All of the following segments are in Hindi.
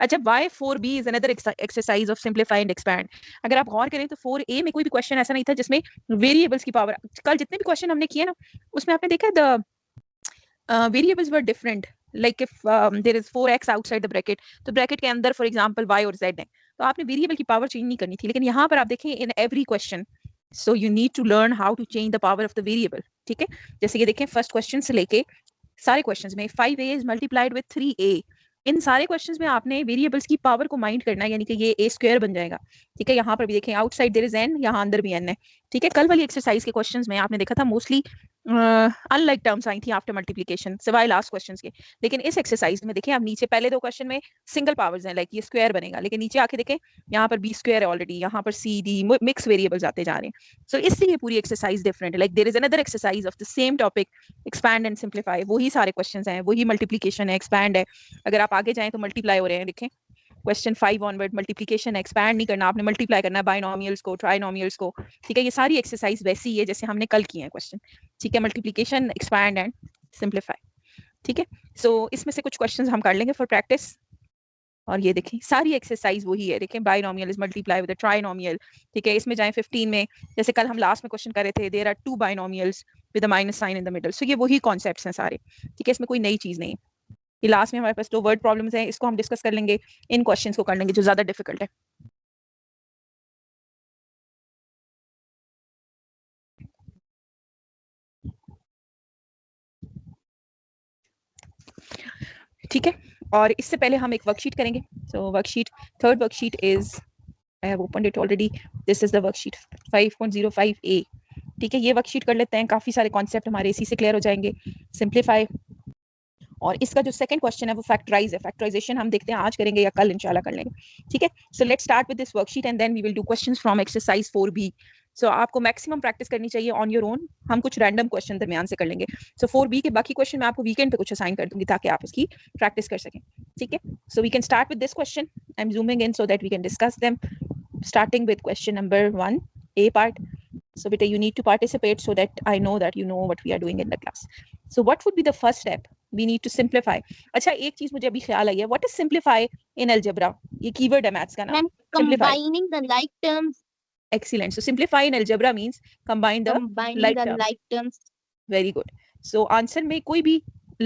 अच्छा, why 4B is another exercise of simplify and expand. अगर आप गौर करें तो 4A में कोई भी क्वेश्चन ऐसा नहीं था जिसमें वेरिएबल्स की पावर, कल जितने भी क्वेश्चन हमने किए ना उसमें आपने देखा the variables were different. Like if there is 4x outside the bracket, तो ब्रैकेट के अंदर फॉर एग्जांपल y और z है, तो आपने वेरिएबल की पावर चेंज नहीं करनी थी. लेकिन यहाँ पर आप देखें in every question, so you need to learn how to change the power of the variable. ठीक है, जैसे ये देखें फर्स्ट क्वेश्चन से लेके सारे क्वेश्चंस में 5a is multiplied with 3a. इन सारे क्वेश्चंस में आपने वेरिएबल्स की पावर को माइंड करना है, यानी कि ये a² बन जाएगा. ठीक है, यहाँ पर भी देखें आउटसाइड देयर इज n, यहाँ अंदर भी n है. ठीक है, कल वाली एक्सरसाइज के क्वेश्चंस में आपने देखा था मोस्टली अनलाइक टर्म्स आई थी आफ्टर मल्टीप्लिकेशन, सिवाय लास्ट क्वेश्चंस के. लेकिन इस एक्सरसाइज में देखें आप नीचे पहले दो क्वेश्चन में सिंगल पावर्स हैं, लाइक ये स्क्वायर बनेगा, लेकिन नीचे आके देखें यहाँ पर b² है ऑलरेडी, यहाँ पर c d मिक्स वेरिएबल्स आते जा रहे हैं. सो इसलिए पूरी एक्सरसाइज डिफरेंट है. Like there is another exercise of the same topic, expand and simplify. वही सारे क्वेश्चंस हैं, वही मल्टीप्लिकेशन है, एक्सपैंड है. अगर आप आगे जाएं तो मल्टीप्लाई हो रहे हैं. देखें क्वेश्चन 5 ऑनवर्ड मल्टीप्लिकेशन, एक्सपैंड नहीं करना, आपने मल्टीप्लाई करना है बाइनोमियल्स को, ट्राइनोमियल्स को. ठीक है, ये सारी एक्सरसाइज वैसी है जैसे हमने कल किए हैं क्वेश्चन. ठीक है, मल्टीप्लिकेशन, एक्सपैंड एंड सिंप्लीफाई. ठीक है, सो इसमें से कुछ क्वेश्चंस हम कर लेंगे फॉर प्रैक्टिस. और ये देखें सारी एक्सरसाइज वही है. देखें binomial is multiply with a trinomial. ठीक है, इसमें जाएं 15 में, जैसे कल हम लास्ट में क्वेश्चन कर रहे थे, there are 2 binomials with a minus sign in the middle. So ये वही कॉन्सेप्ट्स हैं सारे. ठीक है, इसमें कोई नई चीज नहीं है. ये लास्ट में हमारे पास 2 वर्ड प्रॉब्लम्स हैं, इसको हम डिस्कस कर लेंगे. इन क्वेश्चंस को कर लेंगे जो ज्यादा डिफिकल्ट है. ठीक है, और इससे पहले हम एक वर्कशीट करेंगे. So worksheet, third worksheet is, I have opened it already. This is the worksheet 5.05a. ठीक है, ये वर्कशीट कर लेते हैं. काफी सारे कॉन्सेप्ट हमारे इसी से क्लियर हो जाएंगे. सिंप्लीफाई, और इसका जो सेकंड क्वेश्चन है वो फैक्टराइज है. फैक्टराइजेशन हम देखते हैं आज करेंगे या कल इंशाल्लाह कर लेंगे. ठीक है, so let's start with this worksheet and then we will do questions from exercise 4b. सो आपको मैक्सिमम प्रैक्टिस करनी चाहिए ऑन योर ओन. हम कुछ रैंडम क्वेश्चन दरमियान से कर लेंगे. सो 4b के बाकी क्वेश्चन मैं आपको वीकेंड पे कुछ असाइन कर दूंगी ताकि आप उसकी प्रैक्टिस कर सकें. ठीक है, so we can start with this question. I am zooming in so that we can discuss them. Starting with question number 1, A part. So beta, you need to participate so that I know that you know what we are doing in the class. So what would be the first step? We need to simplify. अच्छा, एक चीज मुझे अभी ख्याल आई है. What is simplify in algebra? ये कीवर्ड है मैथ्स का ना. Combining the like terms. Excellent. So simplify in algebra means combine the like terms. Very good. So answer में कोई भी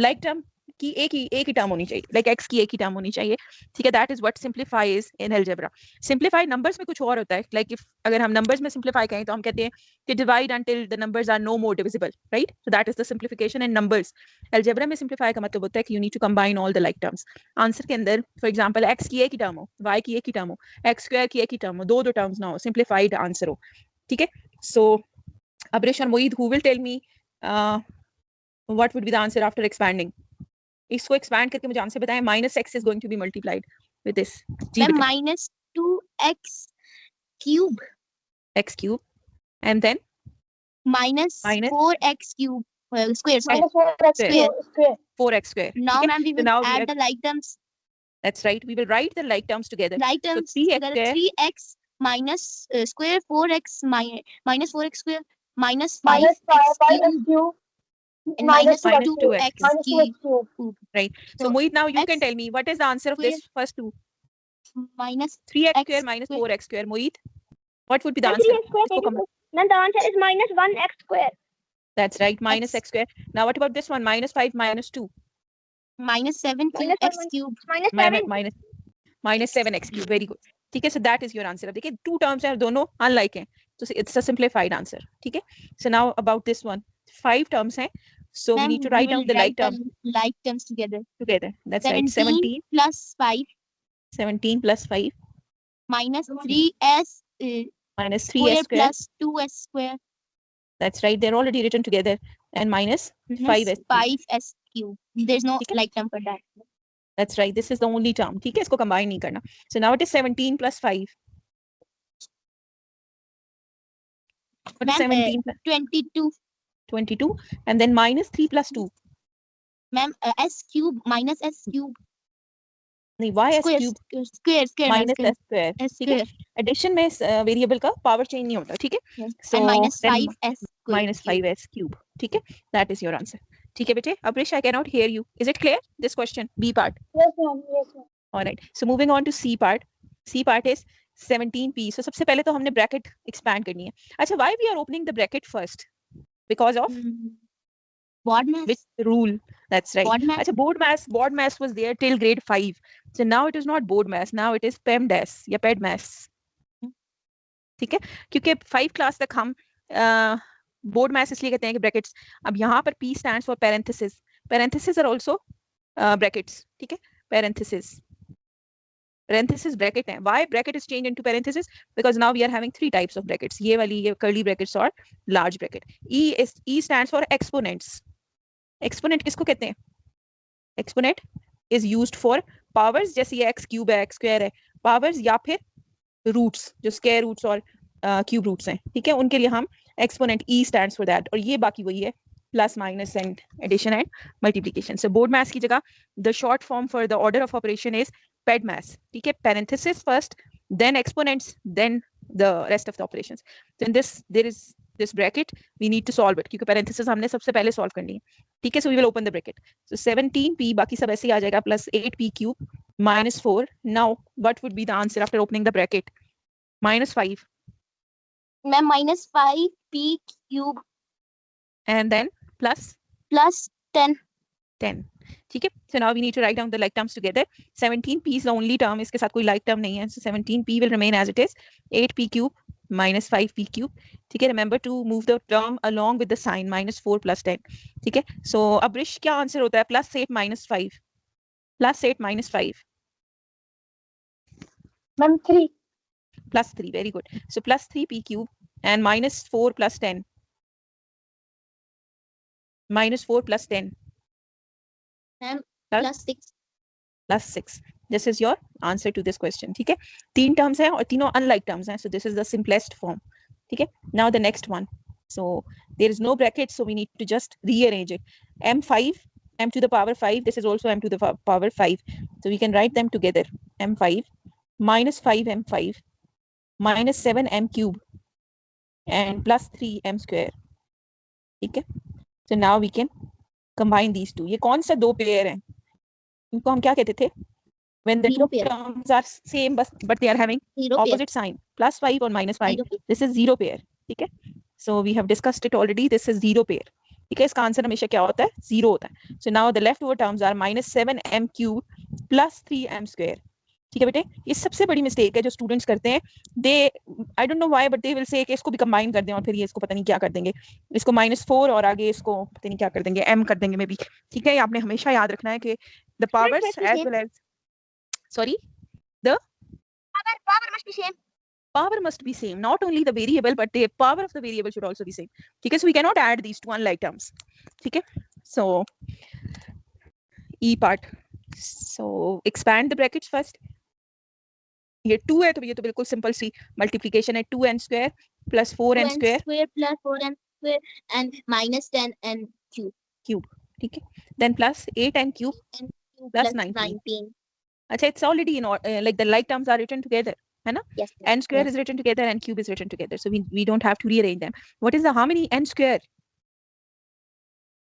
like term की एक ही टर्म होनी चाहिए, लाइक x की एक ही टर्म होनी चाहिए. ठीक है, that is what simplify is in algebra. Simplify numbers में कुछ और होता है. लाइक इफ अगर हम नंबर्स में सिंप्लीफाई करें तो हम कहते हैं कि divide until the numbers are no more divisible, right. So that is the simplification in numbers. Algebra में सिंप्लीफाई का मतलब होता है कि you need to combine all the like terms. Answer के अंदर फॉर एग्जांपल x की एक ही टर्म हो, y की एक ही टर्म हो, x² की एक ही टर्म हो, दो टर्म्स ना हो, सिंप्लीफाइड आंसर हो. ठीक है, सो अब्रेश और Moeed, who will tell me what would be the answer after expanding? इसको expand करके मुझे आंसर बताएं. minus x is going to be multiplied with this. minus 2x cube. x cube. And then? Minus 4x cube. Square. 4x square. Now, ma'am, we will add the like terms. That's right. We will write the like terms together. Like terms. So 3x minus square 4x minus 4x square minus 5x cube. And minus 2x cube. Right. So Mohit, now you can tell me what is the answer of this first two? Minus 3x square minus 4x square. Mohit, what would be the answer? Then the answer is minus 1x square. That's right, minus x square. Now what about this one? Minus 5 minus 2. Minus 7 x cube. Minus 7x cube. Very good. ठीक है, so that is your answer. अब देखिए two terms हैं, दोनों unlike हैं, so it's a simplified answer. ठीक है, so now about this one, 5 terms हैं, so we need to write down the like terms together. That's right. 17 plus 5. 17 plus 5 minus 3s minus 3s square plus 2s square. That's right, they're already written together. And minus 5s cube. There's no like term for that. That's right, this is the only term. ठीक है, इसको combine नहीं करना. So now it is 17 plus 5. What is 17 plus 22. 22. And then minus 3 plus 2. Ma'am, s cube minus s cube. नहीं, y s cube square minus s square. ठीक है, addition में वेरिएबल का पावर चेंज नहीं होता. ठीक है, so minus 5s square. Minus 5s cube. ठीक है, that is your answer. ठीक है बेटे. Abrish, I cannot hear you. Is it clear, this question, B part? Yes ma'am, yes ma'am. All right. So moving on to C part. C part is 17p. So सबसे पहले तो हमने bracket expand करनी है. अच्छा, why we are opening the bracket first? Because of Board mass. which rule? That's right. Board mass. अच्छा, board mass was there till grade 5. So now it is not board mass. Now it is PEMDAS या PED mass. ठीक है, क्योंकि 5 क्लास तक हम बोर्ड मैथ्स इसलिए कहते हैं कि ब्रैकेट्स. अब यहाँ पर P stands for parenthesis. Parenthesis are also brackets. ठीक है, parenthesis bracket है. Why bracket is changed into parenthesis? Because now we are having 3 types of brackets. ये वाली ये curly brackets और large bracket. E stands for exponents. Exponent किसको कहते हैं? Exponent is used for powers, जैसे ये x cube है, x square है, powers या फिर roots, जो square roots और cube roots हैं. ठीक है, उनके लिए हम exponent E stands for that. और ये बाकी वही है, plus, minus and addition and multiplication. So board mass की जगह the short form for the order of operation is PED mass. ठीक है, parenthesis first, then exponents, then the rest of the operations. So in this there is this bracket, we need to solve it क्योंकि parenthesis हमने सबसे पहले solve करनी है. ठीक है, so we will open the bracket. So 17p, बाकी सब ऐसे ही आ जाएगा, plus 8p cube minus 4. Now what would be the answer after opening the bracket? Minus 5. Ma'am, minus 5p cube And then plus plus 10. 10. ठीक है, so now we need to write down the like terms together. 17p is the only term, इसके साथ कोई like term नहीं है, so 17p will remain as it is. 8p cube minus 5p cube. ठीक है, remember to move the term along with the sign, minus 4 plus 10. ठीक है, so अब रिश क्या आंसर होता है? plus 8 minus 5. plus 8 minus 5. Ma'am, 3. plus 3, very good. So plus 3p cube and minus 4 plus 10. minus 4 plus 10. Ma'am, Plus? plus 6. plus 6. This is your answer to this question. ठीक है, 3 terms हैं और तीनों unlike terms हैं, so this is the simplest form. ठीक है, now the next one. So there is no bracket, so we need to just rearrange it. m5, m to the power 5, this is also m to the power 5, so we can write them together. m5 minus 5m5 minus 7m cube and plus 3m square. ठीक है, so now we can combine these two. ये कौन सा दो पेयर हैं? इनको हम क्या कहते थे? When the Zero two pair. terms are same but they are having Zero pair. opposite sign, plus 5 or minus 5. Zero pair. This is zero pair. ठीक है, so we have discussed it already. This is zero pair. ठीक है, इसका आंसर हमेशा क्या होता है? Zero होता है. So now the leftover terms are minus 7m cube plus 3m square. ठीक है बेटे, ये सबसे बड़ी मिस्टेक है जो स्टूडेंट्स करते हैं. They I don't know why but they will say कि इसको भी कंबाइन कर दें और फिर ये इसको पता नहीं क्या कर देंगे, इसको -4 और आगे इसको पता नहीं क्या कर देंगे, m कर देंगे मे बी. ठीक है, ये आपने हमेशा याद रखना है कि the powers as well as sorry the Power must be same. power must be same, not only the variable but the power of the variable should also be same. ठीक है, so we cannot add these two unlike terms. ठीक है, so E part, so expand the brackets first. ये 2 है तो ये तो बिल्कुल सिंपल सी मल्टीप्लिकेशन है. 2n square plus 4n 2n square square plus 4n square and minus 10n cube. ठीक है, then plus 8n cube And cube plus plus 19. अच्छा, it's already in like the like terms are written together, है ना? Yes. n square yes. is written together and cube is written together, so we don't have to rearrange them. What is the how many n square?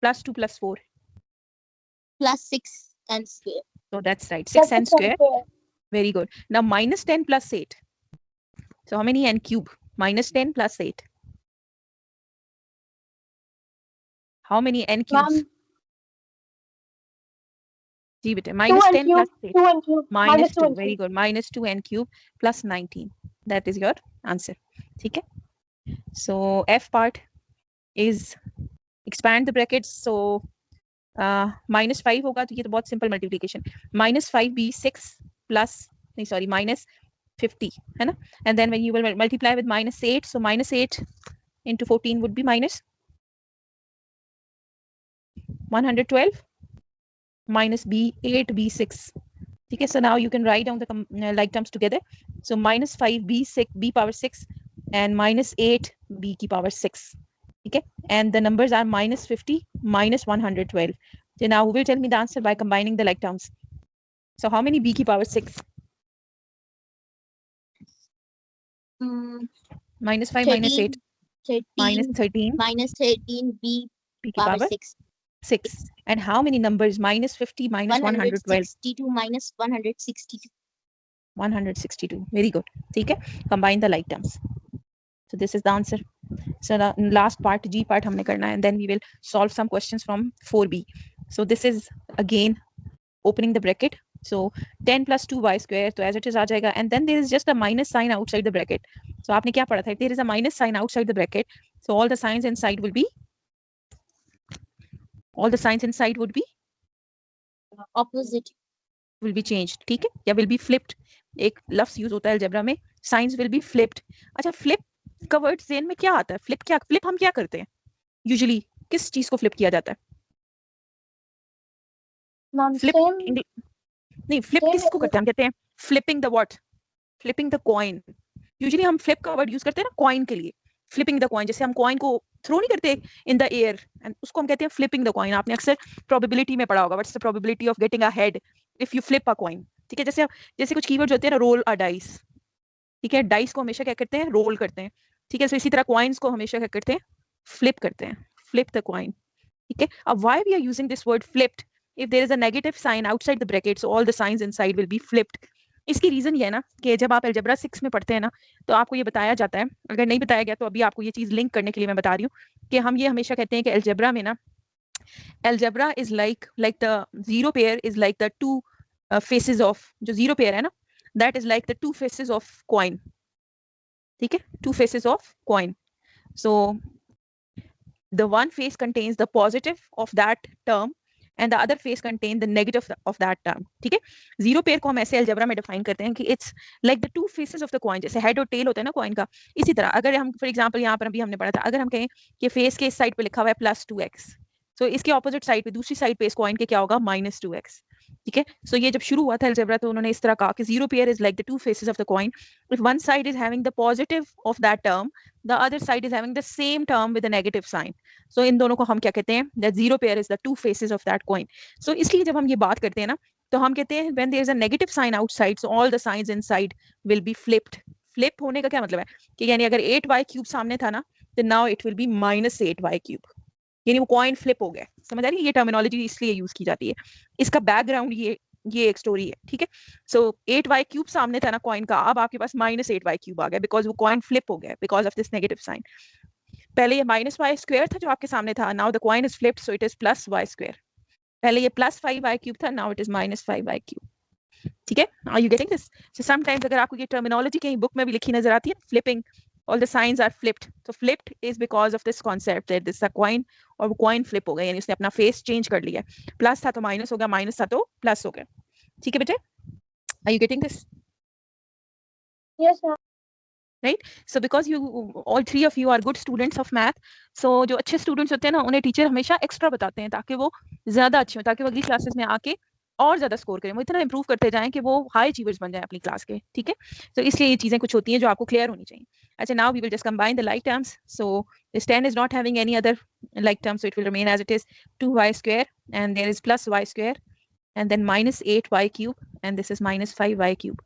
Plus 2 plus 4. Plus 6n square. So that's right, 6n square. Very good. Now minus 10 plus 8. So how many n cube? Minus 10 plus 8. How many n cubes? Ma'am, जी बेटे, minus 10 plus 8. 2 and cube. Minus 2. and Very cube. good. Minus 2n cube plus 19. That is your answer. ठीक है. So F part is expand the brackets. So minus 5 होगा तो ये तो बहुत simple multiplication. Minus 5b 6 plus नहीं sorry minus 50 है ना, and then when you will multiply with minus 8, so minus 8 into 14 would be minus 112 minus b 8 b 6. ठीक है, so now you can write down the like terms together. So minus 5 b 6 b power 6 and minus 8 b की power 6. ठीक है, and the numbers are minus 50 minus 112. So now who will tell me the answer by combining the like terms? So how many b की power 6? minus 5 minus 8 13, minus 13 minus 13 b b की power power 6. 6. And how many numbers? Minus 50 minus 112. 162 minus 162. 162. Very good. ठीक है. Combine the like terms. So this is the answer. So the last part, G part हमने करना है, and then we will solve some questions from 4B. So this is again opening the bracket. So 10 plus 2y square, तो as it is आ जाएगा, and then there is just a minus sign outside the bracket. So आपने क्या पढ़ा था? There is a minus sign outside the bracket. So all the signs inside would be Opposite. will be changed. ठीक है, या will be flipped. एक लफ्ज यूज होता है अलजेब्रा में, signs will be flipped. अच्छा, flip का वर्ड ज़हन में क्या आता है? flip हम क्या करते हैं यूजुअली? किस चीज को फ्लिप किया जाता है? फ्लिप नहीं, फ्लिप किसको करते हैं? हम कहते हैं flipping the what? Flipping the coin. Usually हम फ्लिप का वर्ड यूज करते हैं ना कॉइन के लिए. फ्लिपिंग द कॉइन, जैसे हम कॉइन को थ्रो नहीं करते इन द एयर, एंड उसको हम कहते हैं फ्लिपिंग द कॉइन. आपने अक्सर प्रोबेबिलिटी में पढ़ा होगा, what's the probability of getting a head if you flip a coin. ठीक है, जैसे कुछ कीवर्ड्स होते हैं ना, रोल अ डाइस. ठीक है, डाइस को हमेशा क्या करते हैं? रोल करते हैं. ठीक है, सो इसी तरह कॉइन्स को हमेशा क्या करते हैं? फ्लिप करते हैं. Flip the coin. ठीक है, अब why we are using this word flipped? if there is a negative sign outside the bracket, so all the signs inside will be flipped. इसकी रीजन ये है ना कि जब आप अलजेब्रा 6 में पढ़ते हैं ना, तो आपको ये बताया जाता है, अगर नहीं बताया गया तो अभी आपको ये चीज लिंक करने के लिए मैं बता रही हूँ कि हम ये हमेशा कहते हैं कि अलजेब्रा में ना, algebra is like the zero pair is like the two faces of, जो जीरो पेयर है ना, that is like the two faces of coin. ठीक है, two faces of coin. So the one face contains the positive of that term and the other face contain the negative of that term. ठीक है, जीरो पेयर को हम ऐसे अलजेब्रा में डिफाइन करते हैं कि it's like the two faces of the coin. जैसे हेड और टेल होता है ना कॉइन का, इसी तरह अगर हम फॉर एग्जांपल यहाँ पर अभी हमने पढ़ा था, अगर हम कहें कि फेस के इस साइड पे लिखा हुआ है +2x, तो इसके ऑपोजिट साइड पे, दूसरी साइड पे इस कॉइन के क्या होगा? -2x. ठीक है, सो ये जब शुरू हुआ था अलजेब्रा, तो उन्होंने इस तरह कहा कि zero pair is like the two faces of the coin. If one side is having the positive of that term, the other side is having the same term with a negative sign. So इन दोनों को हम क्या कहते हैं? That zero pair is the two faces of that coin. So इसलिए जब हम ये बात करते हैं ना, तो हम कहते हैं when there is a negative sign outside, so all the signs inside will be flipped. Flip होने का क्या मतलब है कि यानी अगर 8y cube सामने था ना, तो now it will be -8y cube. यानी वो कॉइन फ्लिप हो गया. समझ आ रही है? ये टर्मिनोलॉजी इसलिए यूज की जाती है. इसका बैकग्राउंड ये एक स्टोरी है. ठीक है, सो 8y क्यूब सामने था ना कॉइन का, अब आपके पास -8y क्यूब आ गया बिकॉज वो कॉइन फ्लिप हो गया because of this negative sign. पहले ये -y स्क्वायर था जो आपके सामने था, now the coin is flipped, so it is +y square. पहले ये +5y क्यूब था, now it is -5y cube. ठीक है, are you getting this? So sometimes अगर आपको ये टर्मिनोलॉजी कहीं बुक में भी लिखी नजर आती है, flipping, all the signs are flipped. So flipped is because of this concept that this is a coin, और वो coin flip हो गया, यानी उसने अपना face change कर लिया. प्लस था तो माइनस हो गया, माइनस था तो प्लस हो गया. ठीक है बेटे, are you getting this? Yes, ma'am. Right? So because you all three of you are good students of math, so जो अच्छे students होते हैं ना, उन्हें टीचर हमेशा एक्स्ट्रा बताते हैं ताकि वो ज्यादा अच्छे हो, ताकि वो अगली क्लासेस में आके और ज्यादा स्कोर करें, वो इतना इंप्रूव करते जाएं कि वो हाई अचीवर्स बन जाएं अपनी क्लास के. ठीक है, तो इसलिए ये चीजें कुछ होती हैं जो आपको क्लियर होनी चाहिए. अच्छा, now we will just combine the like terms. So this 10 is not having any other like term, so it will remain as it is 2y square, and there is +y square, and then -8y cube, and this is -5y cube.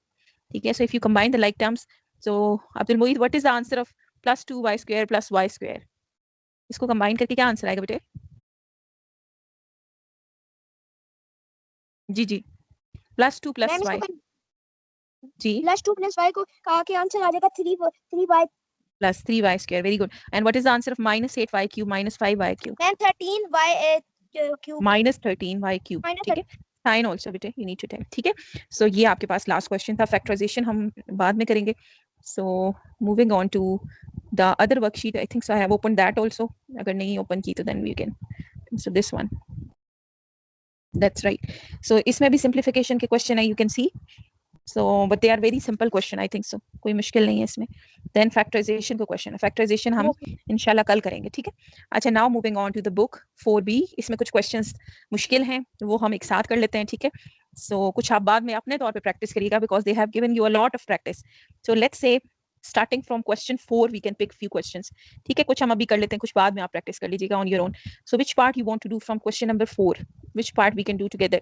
ठीक है, so if you combine the like terms, so Abdul Mueed, what is the answer of +2y square plus y square? इसको कंबाइन करके क्या आंसर आएगा बेटे? जी जी, +2 + y. जी, +2 + y को का के आंसर आ जाएगा 3y plus 3y square. Very good. And what is the answer of -8y cube minus 5y cube? and 13y cube. -13y cube. ठीक है, साइन ऑल्सो बेटे यू नीड टू टेल. ठीक है, सो ये आपके पास लास्ट क्वेश्चन था. फैक्टराइजेशन हम बाद में करेंगे. So moving on to the other worksheet, I think so I have open that also. अगर नहीं ओपन की तो then we can, so this one, that's right. So इसमें भी सिंप्लीफिकेशन के क्वेश्चन है, you can see. So, but they are very simple question, I think so. कोई मुश्किल नहीं है इसमें. Then factorization का question है. Factorization हम इंशाल्लाह कल करेंगे. ठीक है. अच्छा, now moving on to the book 4B. इसमें कुछ questions मुश्किल हैं, वो हम एक साथ कर लेते हैं. ठीक है. So कुछ आप बाद में अपने तौर पे प्रैक्टिस करिएगा because they have given you a lot of practice. So let's say starting from question 4 we can pick few questions. ठीक है, कुछ हम अभी कर लेते हैं, कुछ बाद में आप प्रैक्टिस कर लीजिएगा on your own. So which part you want to do from question number 4? Which part we can do together?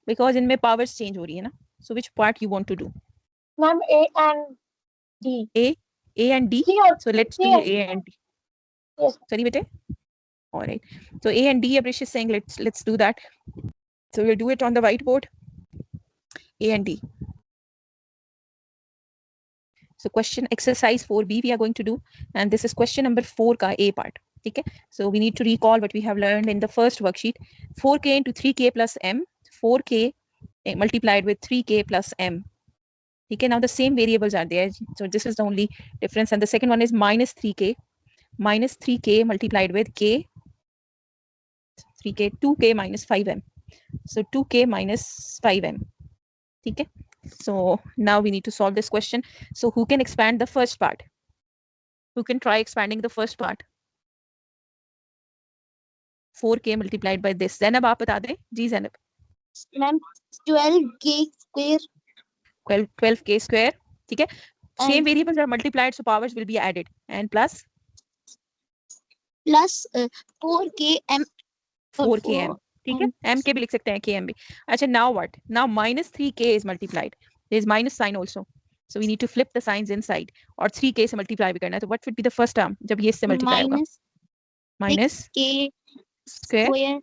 Because इनमें powers change हो रही है ना. So which part you want to do? Ma'am, A and D. A and D. C or So let's C do and A and D. Yes. Sorry, bete. All right. So A and D, Abrish is saying let's do that. So we'll do it on the whiteboard. A and D. So question exercise 4B we are going to do, and this is question number 4 ka A part. Okay. So we need to recall what we have learned in the first worksheet. 4k into 3k plus m. 4k multiplied with 3k plus m. Okay. Now the same variables are there. So this is the only difference. And the second one is minus 3k. Minus 3k multiplied with k. 3k, 2k minus 5m. So 2k minus 5m. Okay. So now we need to solve this question. So who can expand the first part? Who can try expanding the first part? 4k multiplied by this. Zainab, आप बता दें जी Zainab. Ma'am, 12k square 12k square. ठीक है. Same variables are multiplied, so powers will be added. And plus plus 4km. 4km. ठीक है. m के भी लिख सकते हैं, km भी. अच्छा, now what? Now minus 3k is multiplied. There is minus sign also. So we need to flip the signs inside. और 3k से multiply भी करना है. So what would be the first term जब ये इससे multiply होगा? Minus k square.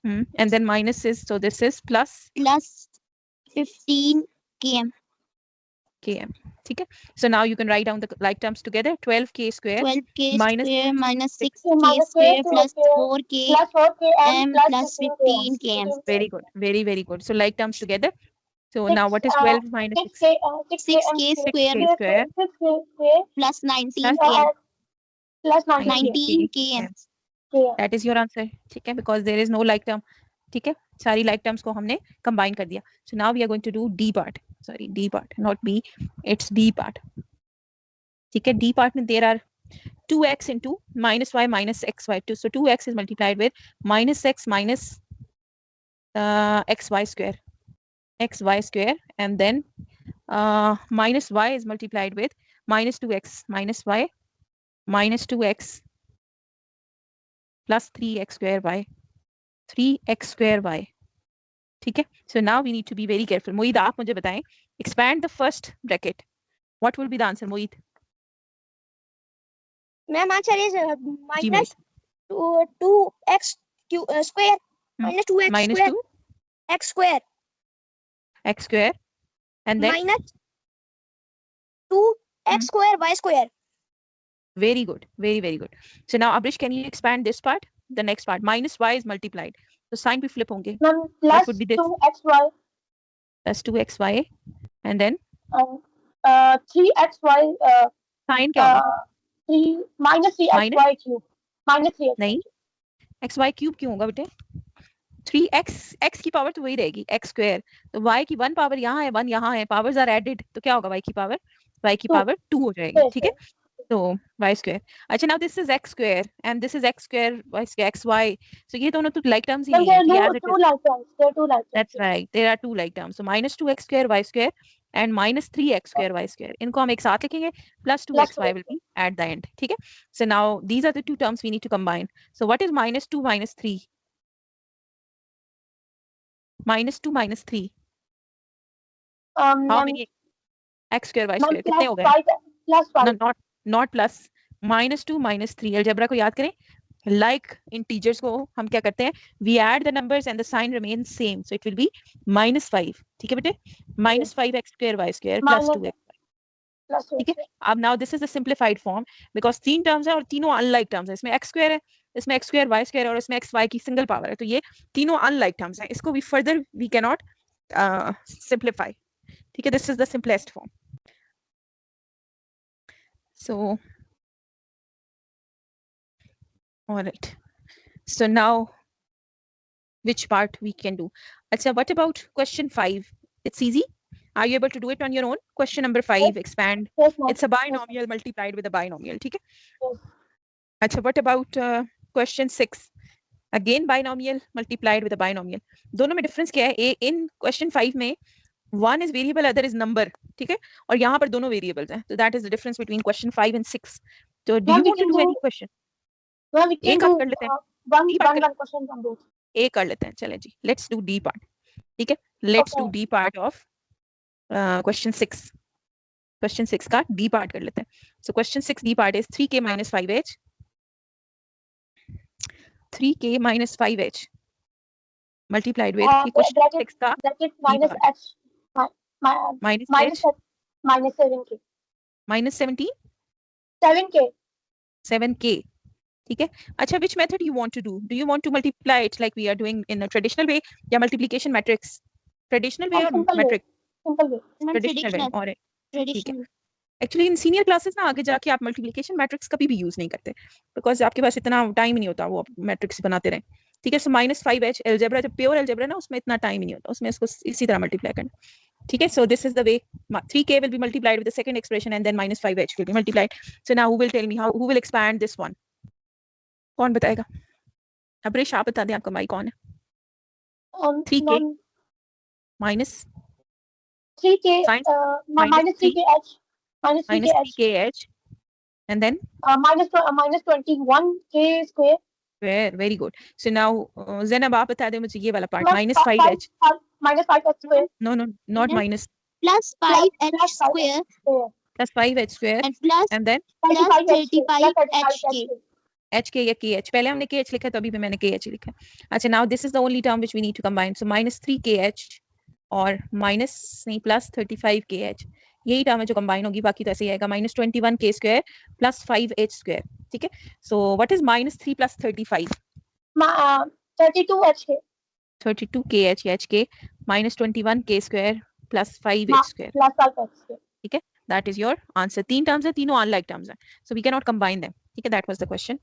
And then minus is, so this is plus 15 km. km. ठीक है. So now you can write down the like terms together. 12k square 12k minus square minus 6k square plus 4k m plus 15 km. Very good. Very, very good. So like terms together. So now what is 12 minus 6? 6k square plus 19 km. Plus 19 km. That is your answer. ठीक है. Because there is no like term. ठीक है. सारी like terms को हमने combine कर दिया. So now we are going to do D part. Sorry, D part, not B. It's D part. ठीक है. D part में there are 2x into minus y minus xy. So 2x is multiplied with minus x minus xy square. xy square, and then minus y is multiplied with minus 2x minus y minus 2x plus 3x square y. 3x square y. ठीक है. So now we need to be very careful. मोहित, आप मुझे बताएं, expand the first bracket. What will be the answer, Mohit? Ma'am, answer is minus 2x square minus 2x minus square 2 x square x square, and then minus 2x square y square. very good, very, very good. So now Abrish, can you expand this part? The next part, minus y is multiplied. So sign भी flip होंगे. Ma'am, What plus would be this? 2xy Plus 2xy, and then 3xy sign क्या होगा? 3 minus 3xy cube minus 3x. नहीं, xy cube क्यों होगा बेटे? 3x, x की पावर तो वही रहेगी, x square. तो y की 1 पावर यहाँ है, 1 यहाँ है, powers are added, तो क्या होगा? y की पावर 2 हो जाएगी. ठीक है. तो y square. अच्छा, now this is x square and this is x square y square xy. So ये दोनों तो like terms ही नहीं है. There are two like terms. That's right. There are two like terms. So minus 2x square y square and minus 3x square y square. इनको हम एक साथ लिखेंगे. Plus 2xy will be at the end. ठीक है. So now these are the two terms we need to combine. So what is minus 2 minus 3? Minus 2 minus 3. How many x square y square? कितने हो गए? Plus 5. No, not plus. Minus 2 minus 3. Algebra को याद करें. Like integers को हम क्या करते हैं? We add the numbers and the sign remains same. So it will be minus 5. ठीक है बेटे? Minus 5x square y square plus 2x. ठीक है. अब now this is the simplified form because 3 terms है और तीनों unlike terms है. इसमें x square है, इसमें x square y square और इसमें xy की single power है. तो ये तीनों unlike terms हैं. इसको we further we cannot simplify. ठीक है. This is the simplest form. So all right. So now which part we can do? Achha, what about question 5? It's easy. Are you able to do it on your own? Question number 5, expand. It's a binomial multiplied with a binomial. ठीक है? Achha, what about question 6? Again binomial multiplied with a binomial. दोनों में difference क्या है? In question 5 में one is variable, other is number. ठीक है? और यहाँ पर दोनों variables हैं. So that is the difference between question 5 and 6. So do you want to do any question? एक आप कर लेते हैं. One question from both. एक कर लेते हैं. चलें जी. Let's do D part. ठीक है? Let's do D part of question 6. Question 6 का D part कर लेते हैं. So question 6 D part is 3k minus 5h 3k minus 5h multiplied with ये bracket question 6 का minus h minus minus h minus 7k minus 17 7k 7k ठीक है. अच्छा, which method you want to do? Do you want to multiply it like we are doing in a traditional way या multiplication matrix? Traditional way or matrix? Simple way. Traditional way. और ठीक है. Traditional. Actually in senior classes ना आगे जाके आप मल्टीप्लिकेशन मैट्रिक्स कभी भी यूज नहीं करते बिकॉज आपके पास इतना टाइम ही नहीं होता वो मैट्रिक्स बनाते रहे. ठीक है. सो -5h एल्जेब्रा, जब प्योर एल्जेब्रा ना उसमें इतना टाइम ही नहीं होता, उसमें इसको इसी तरह मल्टीप्लाई करना. ठीक है. So this is the way 3k will be multiplied with the second expression and then -5h will be multiplied. So now who will tell me who will expand this one? कौन बताएगा? अब्रेश आप बता दें, आपका माइक कौन है? 3k minus 3k minus 3kh minus 3kh and then minus 21k square. Very good. So now Zainab आप बता दें मुझे ये वाला part -5h minus 5h square. No, not minus. Plus 5h square Plus 5h square and then plus 35hk. hk या kh, पहले हमने kh लिखा तो अभी भी मैंने kh लिखा. अच्छा, now this is the only term which we need to combine. So -3kh और minus नहीं plus 35kh, यही टर्म है जो कंबाइन होगी, बाकी तो ऐसे ही आएगा. -21k square plus 5h square. ठीक है. So what is -3 plus 35? 32hk. 32kh hk minus 21k square plus 5h square. Plus 5h square. ठीक है. That is your answer. तीन terms है, तीनों unlike terms है, so we cannot combine them. ठीक है. That was the question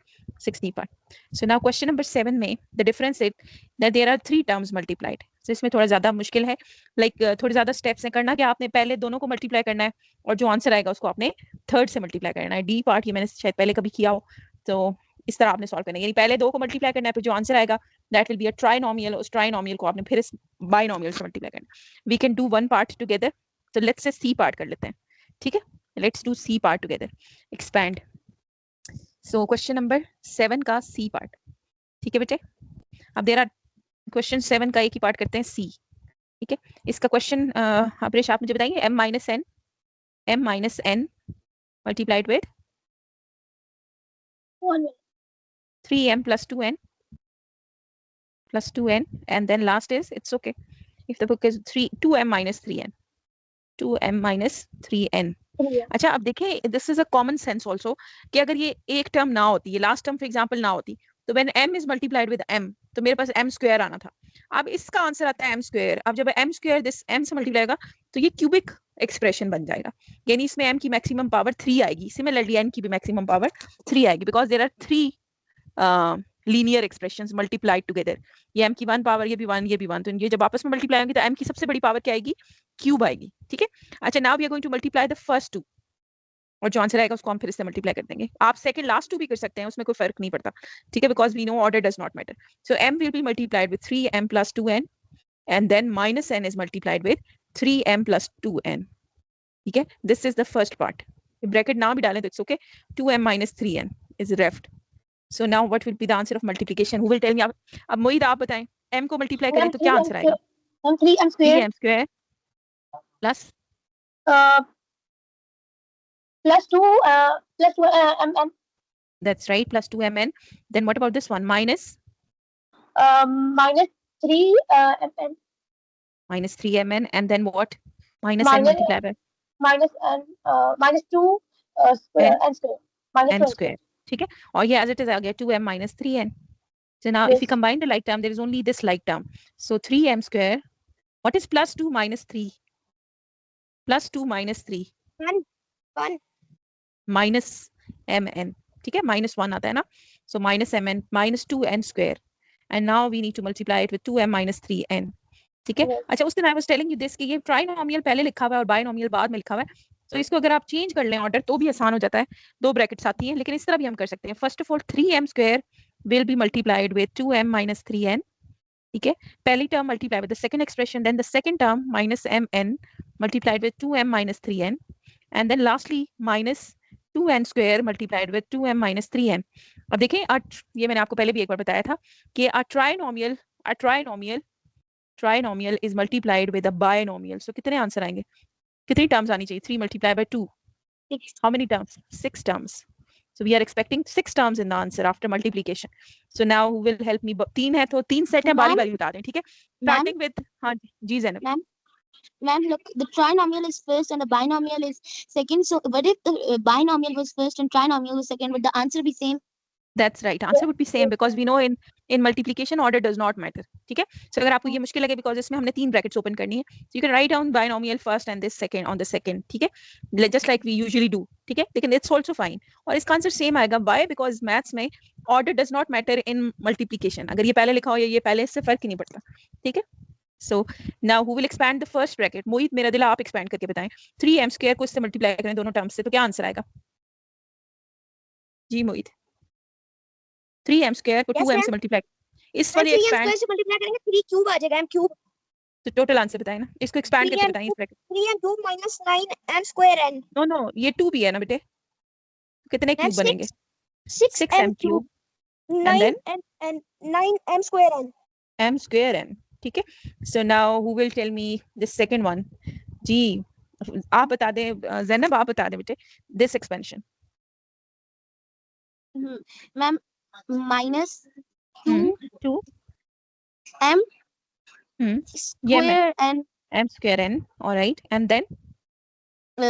6D part. So now question number 7 में the difference is that there are 3 terms multiplied. So इसमें थोड़ा ज्यादा मुश्किल है, like थोड़े ज्यादा steps है करना कि आपने पहले दोनों को multiply करना है और जो आंसर आएगा उसको आपने थर्ड से multiply करना है. D part ये मैंने शायद पहले कभी किया हो, तो इस तरह आपने सॉल्व करना है, यानी पहले 2 को मल्टीप्लाई करना है, फिर जो आंसर आएगा that will be a trinomial, उस ट्राइनोमियल को आपने फिर इस बाइनोमियल से मल्टीप्लाई करना है. We can do one part together, तो लेट्स से सी पार्ट कर लेते हैं. ठीक है. Let's do C part together, expand. So question number 7 का सी पार्ट. ठीक है बेटे. अब देयर आर क्वेश्चन 7 का एक ही पार्ट करते हैं सी. ठीक है. इसका क्वेश्चन अब्रेश आप मुझे बताइए. m minus n multiplied with 3m plus 2n and then last is, it's okay if the book is 2m minus 3n. अच्छा, अब देखिए this is a common sense also कि अगर ये एक टर्म ना होती, ये लास्ट टर्म फॉर एग्जांपल ना होती, तो when m is multiplied with m तो मेरे पास m स्क्वायर आना था. अब इसका आंसर आता है m स्क्वायर. अब जब m स्क्वायर दिस m से मल्टीप्लाई होगा तो ये क्यूबिक एक्सप्रेशन बन जाएगा, यानी इसमें m की मैक्सिमम पावर 3 आएगी. सिमिलरली n की भी मैक्सिमम पावर 3 आएगी because there are 3 linear expressions multiplied together. ये m की 1 पावर, ये भी 1, ये भी 1, तो ये जब आपस में मल्टीप्लाई होंगे तो m की सबसे बड़ी पावर क्या आएगी? क्यूब आएगी. ठीक है. अच्छा, now we are going to multiply the first 2 और जो आंसर आएगा उसको हम फिर से मल्टीप्लाई कर देंगे. आप सेकंड लास्ट 2 भी कर सकते हैं, उसमें कोई फर्क नहीं पड़ता. ठीक है. Because we know order does not matter. So m will be multiplied with 3m plus 2n and then minus n is multiplied with 3m plus 2n. ठीक है. This is the first part. Bracket ना भी डालें तो it's okay. 2m minus 3n is left. So now what will be the answer of multiplication? Who will tell me? अब मोहित आप बताएं, m को मल्टीप्लाई करें तो क्या आंसर आएगा? 3m square 3m square plus plus 2 mn. That's right, plus 2mn. Then what about this one? Minus minus 3 mn. Minus 3mn and then what? Minus n multiplied by minus 2 square n square. Minus n square. ठीक है. और ये as it is आ गया 2m minus 3n. So now if we combine the like term, there is only this like term. So 3m square. What is plus 2 minus 3? Plus 2 minus 3. 1 Minus mn. ठीक है. Minus 1 आता है ना. So minus mn minus 2n square. And now we need to multiply it with 2m minus 3n. ठीक है. अच्छा, उस दिन I was telling you this कि ये ट्राइनोमियल पहले लिखा हुआ है और बाइनोमियल बाद में लिखा हुआ है. तो इसको अगर आप चेंज कर लें ऑर्डर तो भी आसान हो जाता है. 2 ब्रैकेट्स आती हैं, लेकिन इस तरह भी हम कर सकते हैं. First of all 3m square will be multiplied with 2m minus 3n. ठीक है. पहली term multiply with the second expression, then the second term minus mn multiplied with 2m minus 3n and then lastly minus 2n square multiplied with 2m minus 3n. अब देखें, ये मैंने आपको पहले भी एक बार बताया था कि a trinomial is multiplied with a binomial. So कितने आंसर आएंगे? कितनी टर्म्स आनी चाहिए? 3 multiplied by 2. 6. How many terms? 6 terms. So we are expecting 6 terms in the answer after multiplication. So now who will help me? 3 है तो 3 सेट है, बारी बारी बता दें, ठीक है? Starting with हाँ जी Zainab. Ma'am, look, the trinomial is first and the binomial is second. So what if the binomial was first and trinomial was second? Would the answer be same? That's right. Answer would be same because we know in multiplication order does not matter. ठीक है? So अगर आपको ये मुश्किल लगे because इसमें हमने 3 brackets open करनी है, so you can write down binomial first and this second on the second. ठीक है? Just like we usually do. ठीक है? लेकिन it's also fine. और इसका आंसर सेम आएगा. Why? Because maths में order does not matter in multiplication. अगर ये पहले लिखा हो या ये पहले, इससे फर्क ही नहीं पड़ता. ठीक है? So now who will expand the first bracket? मोहित मेरा दिल, आप expand करके बताएं. 3m square को इससे multiply करें दोनों terms से, तो क्या आंसर आएगा? जी मोहित. 3m square को 2m से मल्टीप्लाई, इस वाले एक्सपैंड से मल्टीप्लाई करेंगे 3 क्यूब आ जाएगा, m क्यूब. तो टोटल आंसर बताएं ना, इसको एक्सपैंड करके बताएं इस bracket. 3m cube minus 9m square n. No ये 2b है ना बेटे, कितने क्यूब बनेंगे? 6m cube 9 and 9m square n. m square n. ठीक है? So now who will tell me the second one? जी आप बता दें, ज़ैनब आप बता दें बेटे this expansion. Ma'am, minus 2 m square n. m square n. All right, and then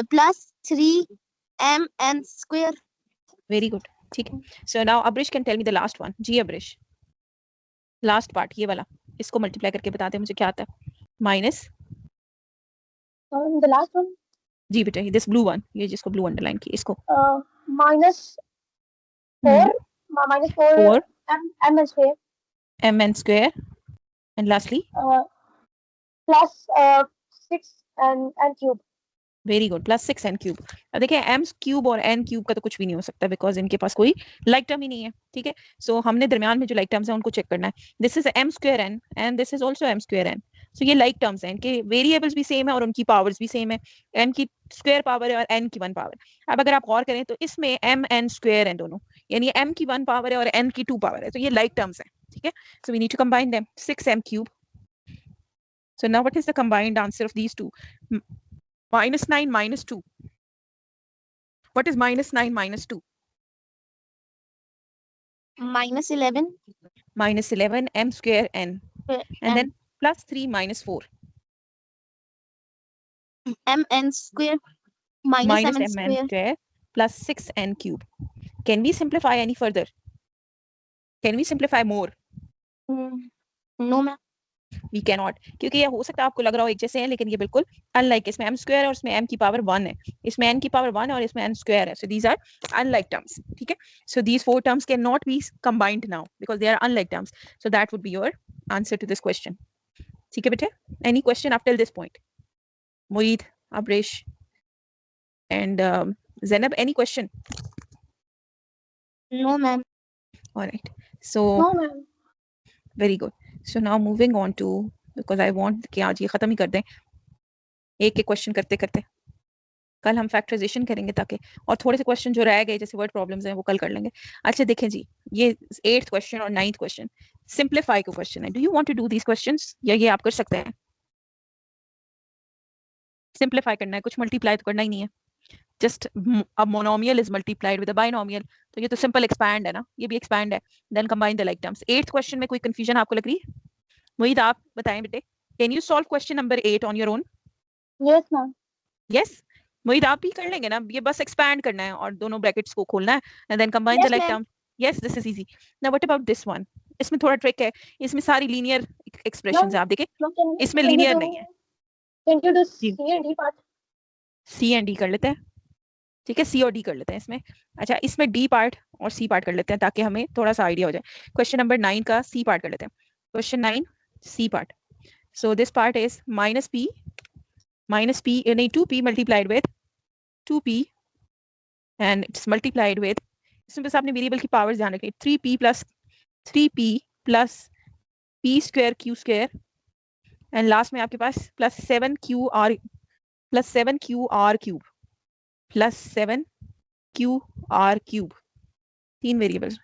plus 3m n square. Very good. ठीक है? So now Abrish can tell me the last one. Ji Abrish, last part ये वाला, इसको मल्टीप्लाई करके बता दे मुझे क्या आता है. Minus the last one. जी बेटा, this blue one, ये जिसको blue underline की, इसको minus 4 minus 4 mn square. mn square and lastly plus 6 and cube. Very good, plus 6n cube. अब देखिए m क्यूब और n क्यूब का तो कुछ भी नहीं हो सकता बिकॉज इनके पास कोई लाइक टर्म ही नहीं है. ठीक है? सो हमने दरमियान में जो लाइक टर्म्स हैं उनको चेक करना है. This is m square n and this is also m square n. सो ये लाइक टर्म्स हैं, इनके वेरिएबल्स भी सेम है और उनकी पावर्स भी सेम है. m की स्क्वायर पावर है और n की 1 पावर. अब अगर आप गौर करें तो इसमें m n स्क्वायर है दोनों, यानी m की 1 पावर है और n की 2 पावर है. तो ये लाइक टर्म्स हैं. ठीक है? So we need to combine them. 6m cube. So now what is the combined answer of these two? Minus 9 minus 2. What is minus 9 minus 2? Minus 11. Minus 11 m square n. And then plus 3 minus 4. m n square minus m square plus 6n cube. Can we simplify any further? Can we simplify more? No ma'am. We cannot, क्योंकि ये हो सकता है आपको लग रहा हो एक जैसे हैं, लेकिन ये बिल्कुल अनलाइक. इसमें m स्क्वायर और इसमें m की पावर 1 है, इसमें n की पावर 1 है और इसमें n स्क्वायर है. So these are unlike terms. ठीक है? So these 4 terms cannot be combined now because they are unlike terms. So that would be your answer to this question. ठीक है बेटे? Any question up till this point? Moeed, Abrish, and Zainab, any question? No ma'am. All right. So No ma'am. Very good. So now moving on to, because I want कि आज ये खत्म ही कर दें एक एक क्वेश्चन करते करते. कल हम फैक्टराइजेशन करेंगे ताकि, और थोड़े से क्वेश्चन जो रह गए जैसे वर्ड प्रॉब्लम्स हैं वो कल कर लेंगे. अच्छा देखें जी, ये 8th क्वेश्चन और 9th क्वेश्चन सिंप्लीफाई का क्वेश्चन है. Do you want to do these questions, या ये आप कर सकते हैं? सिंप्लीफाई करना है, कुछ मल्टीप्लाई तो करना ही नहीं है. Just a monomial is multiplied with a binomial. तो ये तो सिंपल एक्सपैंड है ना, ये भी एक्सपैंड है. Then combine the like terms. 8th question में कोई कंफ्यूजन आपको लग रही है? मोहित आप बताएं बेटे. Can you solve question number 8 on your own? Yes ma'am. Yes Mohit आप भी कर लेंगे ना, ये बस एक्सपैंड करना है और दोनों ब्रैकेट्स को खोलना है and then combine the like terms. Yes this is easy. Now what about this one? इसमें थोड़ा ट्रिक है, इसमें सारी लीनियर एक्सप्रेशंस है. आप देखें इसमें लीनियर नहीं है. Can you do C and D part? C and D कर लेते हैं. ठीक है? C और D कर लेते हैं इसमें. अच्छा इसमें D पार्ट और C पार्ट कर लेते हैं ताकि हमें थोड़ा सा आइडिया हो जाए. क्वेश्चन नंबर 9 का C पार्ट कर लेते हैं. Question 9 C part. So this part is minus p नहीं 2p multiplied with 2p and it's multiplied with, इसमें बस आपने वेरिएबल की पावर्स ध्यान रखनी. 3p plus p square q square and last में आपके पास plus 7qr cube plus 7qr cube. 3 variables.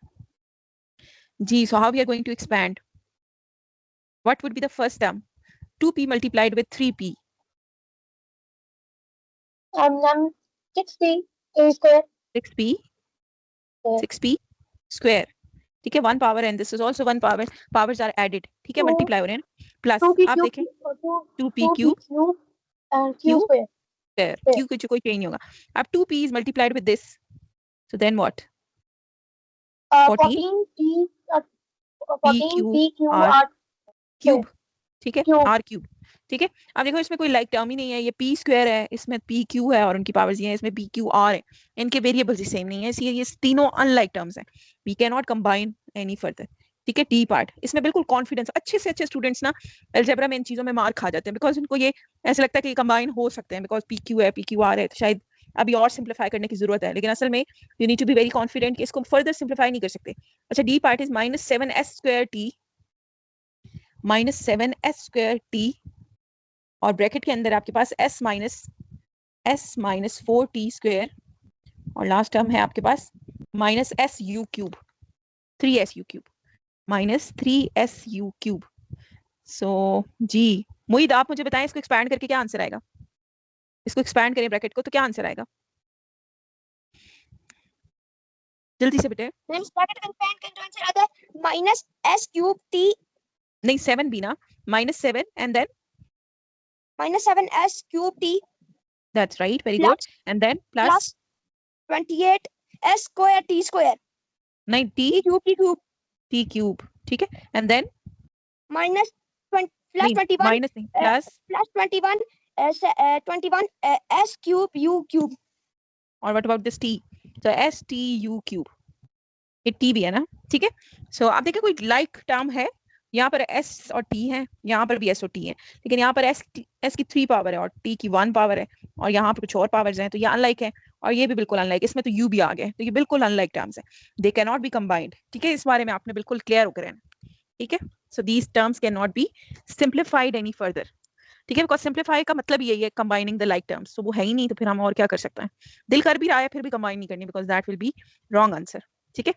Ji, so how we are going to expand? What would be the first term? 2p multiplied with 3p. 6p a square. 6p 6p square, ठीक है, 1 power and this is also 1 power, powers are added, ठीक है, मल्टीप्लाई हो रहे हैं प्लस, 2p आप cube, देखें 2p 2p cube cube and q Q square. square, q कुछ कोई चेंज नहीं होगा, अब 2p is multiplied with this, so then what, 14 14p, p 14p cube cube r r cube, ठीक है, cube. r क्यूब, ठीक है। अब देखो इसमें कोई लाइक टर्म ही नहीं है, ये p स्क्वायर है, इसमें p q है और उनकी पावर्स ये है, इसमें p q r है, इनके वेरिएबल्स सेम नहीं है, इसलिए ये तीनों अनलाइक टर्म्स हैं, we can not combine any further, ठीक है। डी पार्ट इसमें बिल्कुल कॉन्फिडेंस, अच्छे से अच्छे स्टूडेंट्स ना अलजेब्रा में इन चीजों में मार खा जाते हैं, बिकॉज उनको ये ऐसा लगता है कि कंबाइन हो सकते हैं, बिकॉज p q है, p q r है, तो शायद अभी और सिंप्लीफाई करने की जरूरत है, लेकिन असल में you need to be very confident कि इसको फर्दर सिंप्लीफाई नहीं कर सकते। अच्छा, D part is -7s square t -7s square t और ब्रैकेट के अंदर आपके पास s माइनस 4t स्क्वायर और लास्ट टर्म है आपके पास -su cube, 3su cube, -3su cube. So जी मुईद, आप मुझे बताएं इसको एक्सपैंड करके क्या आंसर आएगा, इसको एक्सपैंड करें ब्रैकेट को तो क्या आंसर आएगा, जल्दी से बेटे। Then bracket expand करके आंसर आता है -s cube t नहीं 7 भी ना, -7 and then -7s cube t that's right, very good, and then plus 28 s square t square नहीं t cube t क्यूब, ठीक है, and then minus 20 plus नहीं 21 माइनस नहीं plus plus 21 21 s cube u cube और what about this t, so s t u cube, ये t भी है ना, ठीक है। सो आप देखिए कोई लाइक टर्म है, यहाँ पर s और t है, यहाँ पर भी s और t है, लेकिन यहाँ पर s की 3 पावर है और t की 1 पावर है और यहाँ पर कुछ और पावर्स हैं, तो ये अनलाइक है और ये भी बिल्कुल अनलाइक, इसमें तो u भी आ गए, तो ये बिल्कुल अनलाइक टर्म्स है, they can not be combined, ठीक है, इस बारे में आपने बिल्कुल क्लियर होकर रहना, ठीक है। So these terms can not be simplified any further, ठीक है, बिकॉज सिंप्लीफाई का मतलब यही है कंबाइनिंग द लाइक टर्म्स, तो वो है ही नहीं, तो फिर हम और क्या कर सकते हैं, दिल कर भी रहा है फिर भी कंबाइन नहीं करनी, because that will be wrong answer, ठीक है।